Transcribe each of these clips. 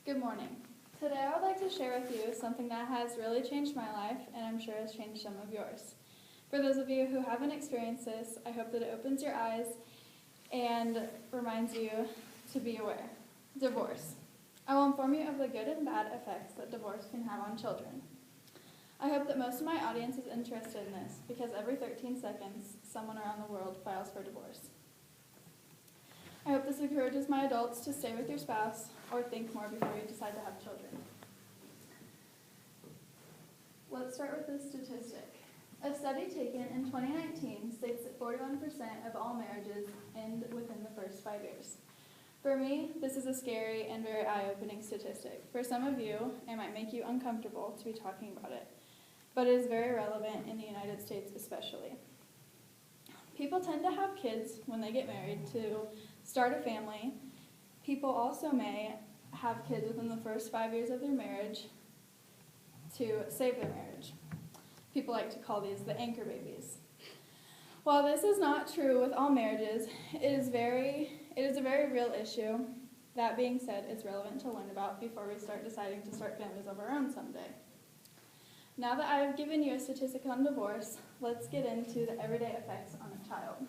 Good morning. Today I would like to share with you something that has really changed my life and I'm sure has changed some of yours. For those of you who haven't experienced this, I hope that it opens your eyes and reminds you to be aware. Divorce. I will inform you of the good and bad effects that divorce can have on children. I hope that most of my audience is interested in this because every 13 seconds, someone around the world files for divorce. I hope this encourages my adults to stay with your spouse or think more before you decide to have children. Let's start with this statistic. A study taken in 2019 states that 41% of all marriages end within the first 5 years. For me, this is a scary and very eye-opening statistic. For some of you, it might make you uncomfortable to be talking about it, but it is very relevant in the United States especially. People tend to have kids when they get married to start a family. People also may have kids within the first 5 years of their marriage to save their marriage. People like to call these the anchor babies. While this is not true with all marriages, it is a very real issue. That being said, it's relevant to learn about before we start deciding to start families of our own someday. Now that I have given you a statistic on divorce, let's get into the everyday effects on a child.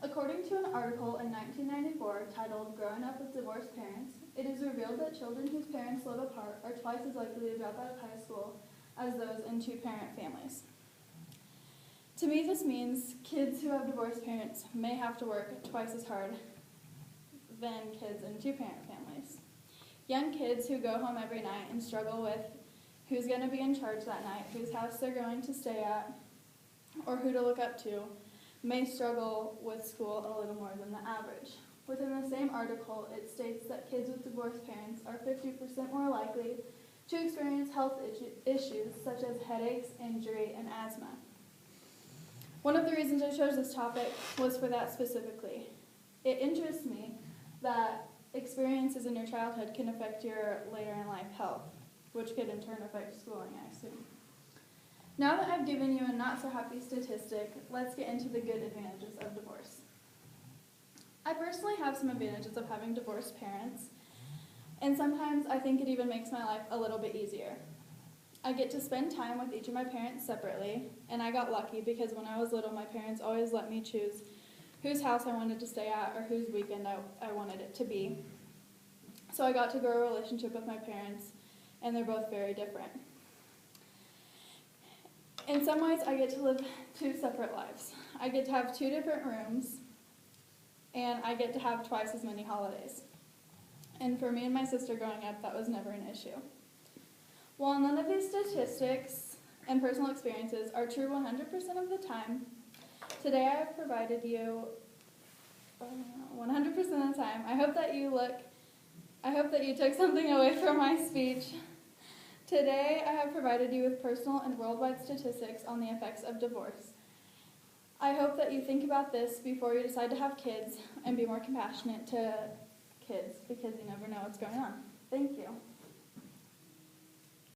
According to an article in 1994 titled Growing Up with Divorced Parents, it is revealed that children whose parents live apart are twice as likely to drop out of high school as those in two-parent families. To me, this means kids who have divorced parents may have to work twice as hard than kids in two-parent families. Young kids who go home every night and struggle with who's going to be in charge that night, whose house they're going to stay at, or who to look up to, may struggle with school a little more than the average. Within the same article, it states that kids with divorced parents are 50% more likely to experience health issues such as headaches, injury, and asthma. One of the reasons I chose this topic was for that specifically. It interests me that experiences in your childhood can affect your later in life health, which could in turn affect schooling, I assume. Now that I've given you a not-so-happy statistic, let's get into the good advantages of divorce. I personally have some advantages of having divorced parents, and sometimes I think it even makes my life a little bit easier. I get to spend time with each of my parents separately, and I got lucky because when I was little, my parents always let me choose whose house I wanted to stay at or whose weekend I wanted it to be. So I got to grow a relationship with my parents, and they're both very different. In some ways, I get to live two separate lives. I get to have two different rooms, and I get to have twice as many holidays. And for me and my sister growing up, that was never an issue. While none of these statistics and personal experiences are true 100% of the time, today I have provided you 100% of the time. I hope that you took something away from my speech. Today, I have provided you with personal and worldwide statistics on the effects of divorce. I hope that you think about this before you decide to have kids and be more compassionate to kids because you never know what's going on. Thank you.